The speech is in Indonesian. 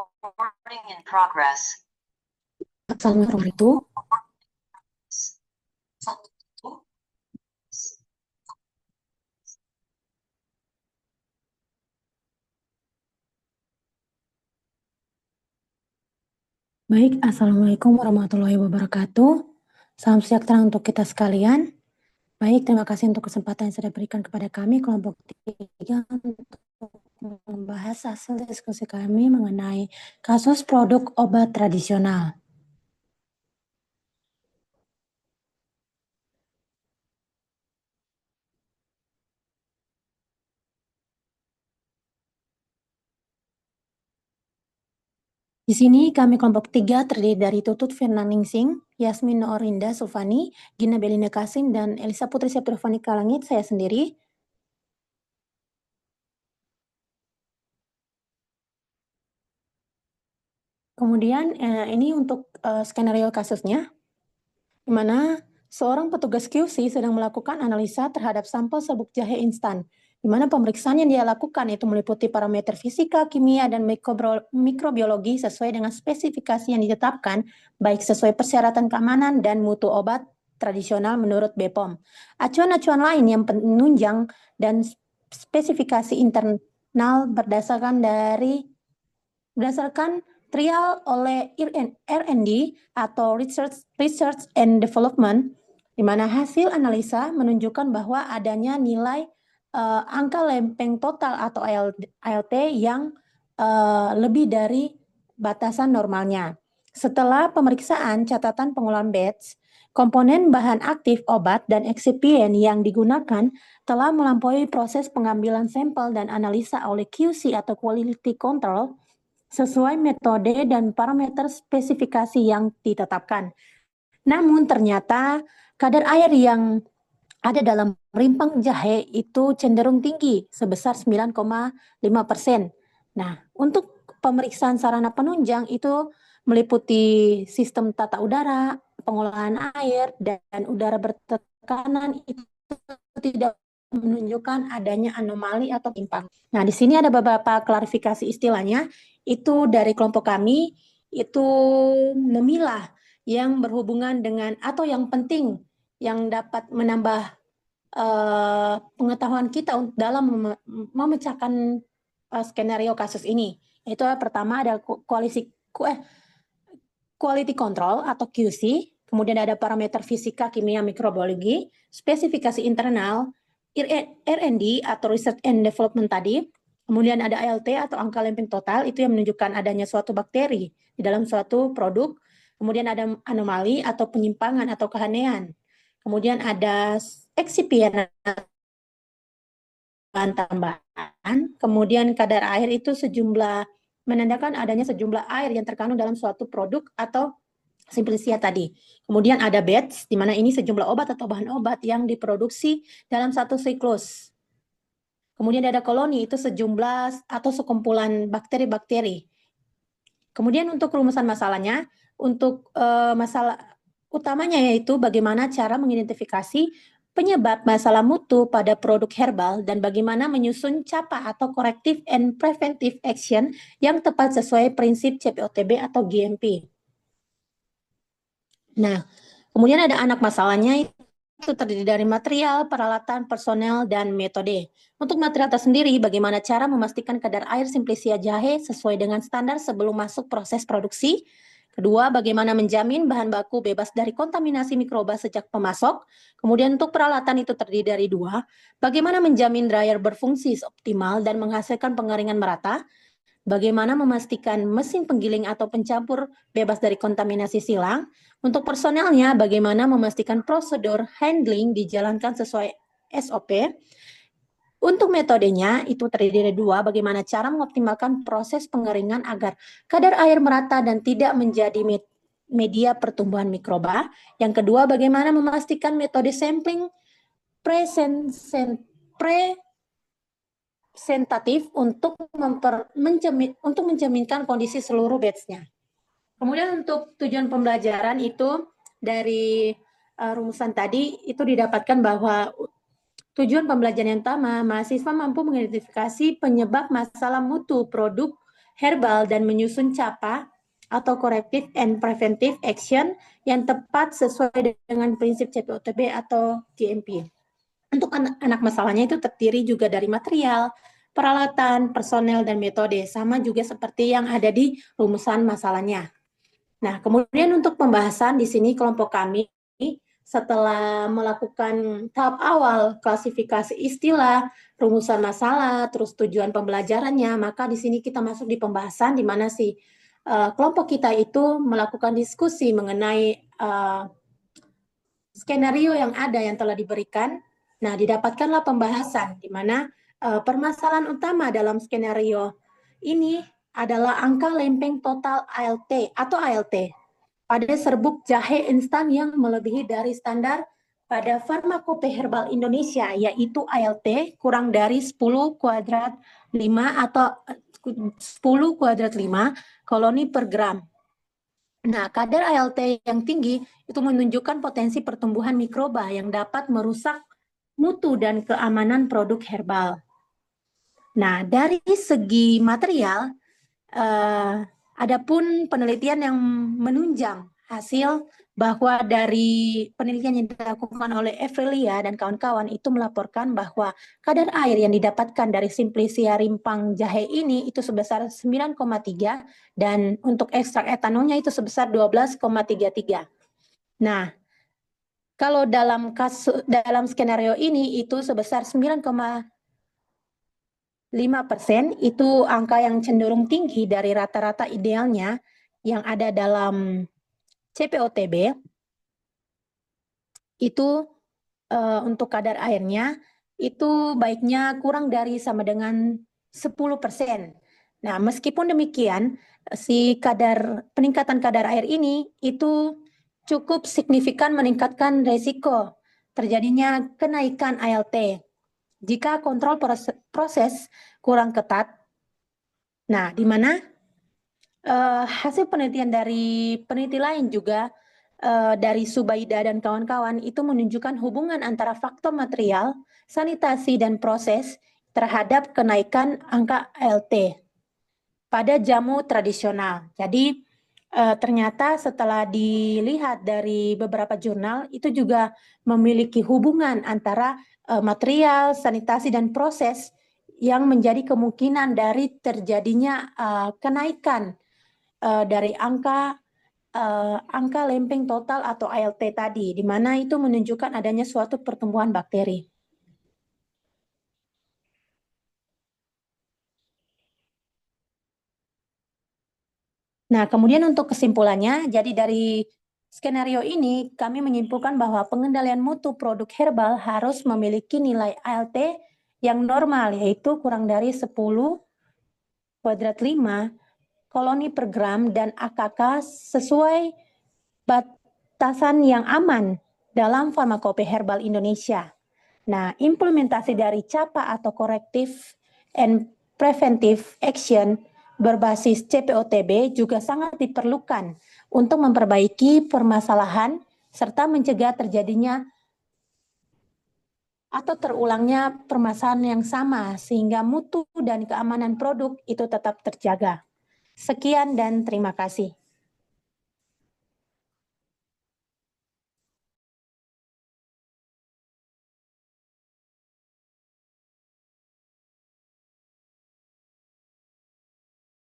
Recording in progress. Assalamualaikum itu. Baik, Assalamualaikum warahmatullahi wabarakatuh. Salam sejahtera untuk kita sekalian. Baik, terima kasih untuk kesempatan yang sudah berikan kepada kami, kelompok 3, untuk membahas hasil diskusi kami mengenai kasus produk obat tradisional. Di sini kami kelompok 3 terdiri dari Tutut Firnaningsing, Yasmin Noorinda Sulfani, Gina Belinda Kasim, dan Elisa Putri Septriovani Kalangit, saya sendiri. Kemudian ini untuk skenario kasusnya, di mana seorang petugas QC sedang melakukan analisa terhadap sampel serbuk jahe instan, di mana pemeriksaan yang dia lakukan itu meliputi parameter fisika, kimia, dan mikrobiologi sesuai dengan spesifikasi yang ditetapkan, baik sesuai persyaratan keamanan dan mutu obat tradisional menurut BPOM. Acuan-acuan lain yang penunjang dan spesifikasi internal berdasarkan trial oleh R&D atau Research and Development, di mana hasil analisa menunjukkan bahwa adanya nilai angka lempeng total atau ALT yang lebih dari batasan normalnya. Setelah pemeriksaan catatan pengolahan batch, komponen bahan aktif obat dan eksipien yang digunakan telah melampaui proses pengambilan sampel dan analisa oleh QC atau Quality Control sesuai metode dan parameter spesifikasi yang ditetapkan. Namun ternyata kadar air yang ada dalam rimpang jahe itu cenderung tinggi sebesar 9,5%. Nah, untuk pemeriksaan sarana penunjang itu meliputi sistem tata udara, pengolahan air, dan udara bertekanan itu tidak menunjukkan adanya anomali atau timpang. Nah, di sini ada beberapa klarifikasi istilahnya. Itu dari kelompok kami, itu memilah yang berhubungan dengan atau yang penting yang dapat menambah pengetahuan kita dalam memecahkan skenario kasus ini. Itu pertama ada quality control atau QC, kemudian ada parameter fisika, kimia, mikrobiologi, spesifikasi internal, R&D atau Research and Development tadi, kemudian ada ALT atau angka lempeng total, itu yang menunjukkan adanya suatu bakteri di dalam suatu produk, kemudian ada anomali atau penyimpangan atau keanehan, kemudian ada eksipien bahan tambahan, kemudian kadar air itu menandakan adanya sejumlah air yang terkandung dalam suatu produk atau simplicia tadi. Kemudian ada batch, di mana ini sejumlah obat atau bahan obat yang diproduksi dalam satu siklus. Kemudian ada koloni, itu sejumlah atau sekumpulan bakteri-bakteri. Kemudian untuk rumusan masalahnya, untuk masalah utamanya yaitu bagaimana cara mengidentifikasi penyebab masalah mutu pada produk herbal dan bagaimana menyusun CAPA atau Corrective and Preventive Action yang tepat sesuai prinsip CPOTB atau GMP. Nah, kemudian ada anak masalahnya itu terdiri dari material, peralatan, personel, dan metode. Untuk material tersendiri, bagaimana cara memastikan kadar air simplicia jahe sesuai dengan standar sebelum masuk proses produksi. Kedua, bagaimana menjamin bahan baku bebas dari kontaminasi mikroba sejak pemasok. Kemudian untuk peralatan itu terdiri dari 2, bagaimana menjamin dryer berfungsi optimal dan menghasilkan pengeringan merata. Bagaimana memastikan mesin penggiling atau pencampur bebas dari kontaminasi silang. Untuk personelnya, bagaimana memastikan prosedur handling dijalankan sesuai SOP. Untuk metodenya, itu terdiri dari 2, bagaimana cara mengoptimalkan proses pengeringan agar kadar air merata dan tidak menjadi media pertumbuhan mikroba. Yang kedua, bagaimana memastikan metode sampling presentatif untuk menjaminkan kondisi seluruh batch-nya. Kemudian untuk tujuan pembelajaran itu dari rumusan tadi itu didapatkan bahwa tujuan pembelajaran yang utama, mahasiswa mampu mengidentifikasi penyebab masalah mutu produk herbal dan menyusun CAPA atau Corrective and Preventive Action yang tepat sesuai dengan prinsip CPOTB atau GMP. Untuk anak masalahnya itu terdiri juga dari material, peralatan, personel, dan metode, sama juga seperti yang ada di rumusan masalahnya. Nah, kemudian untuk pembahasan di sini kelompok kami setelah melakukan tahap awal klasifikasi istilah, rumusan masalah, terus tujuan pembelajarannya, maka di sini kita masuk di pembahasan di mana sih kelompok kita itu melakukan diskusi mengenai skenario yang ada yang telah diberikan. Nah, didapatkanlah pembahasan di mana permasalahan utama dalam skenario ini adalah angka lempeng total ALT atau ALT pada serbuk jahe instan yang melebihi dari standar pada Farmakope Herbal Indonesia, yaitu ALT kurang dari 10 kuadrat 5 atau 10 kuadrat 5 koloni per gram. Nah, kadar ALT yang tinggi itu menunjukkan potensi pertumbuhan mikroba yang dapat merusak mutu dan keamanan produk herbal. Nah, dari segi material, adapun penelitian yang menunjang hasil bahwa dari penelitian yang dilakukan oleh Evrelia dan kawan-kawan itu melaporkan bahwa kadar air yang didapatkan dari Simplicia rimpang jahe ini itu sebesar 9,3 dan untuk ekstrak etanolnya itu sebesar 12,33. Nah, kalau dalam skenario ini itu sebesar 9,5%, itu angka yang cenderung tinggi dari rata-rata idealnya yang ada dalam CPOTB. Itu untuk kadar airnya itu baiknya kurang dari sama dengan 10%. Nah, meskipun demikian, si peningkatan kadar air ini itu cukup signifikan meningkatkan resiko terjadinya kenaikan ALT jika kontrol proses kurang ketat. Nah, di mana hasil penelitian dari peneliti lain juga dari Subaida dan kawan-kawan itu menunjukkan hubungan antara faktor material, sanitasi, dan proses terhadap kenaikan angka ALT pada jamu tradisional. Jadi ternyata setelah dilihat dari beberapa jurnal itu juga memiliki hubungan antara material, sanitasi, dan proses yang menjadi kemungkinan dari terjadinya kenaikan dari angka lempeng total atau ALT tadi, di mana itu menunjukkan adanya suatu pertumbuhan bakteri. Nah, kemudian untuk kesimpulannya, jadi dari skenario ini kami menyimpulkan bahwa pengendalian mutu produk herbal harus memiliki nilai ALT yang normal, yaitu kurang dari 10 kuadrat 5 koloni per gram dan AKK sesuai batasan yang aman dalam Farmakope Herbal Indonesia. Nah, implementasi dari CAPA atau Corrective and Preventive Action berbasis CPOTB juga sangat diperlukan untuk memperbaiki permasalahan serta mencegah terjadinya atau terulangnya permasalahan yang sama sehingga mutu dan keamanan produk itu tetap terjaga. Sekian dan terima kasih.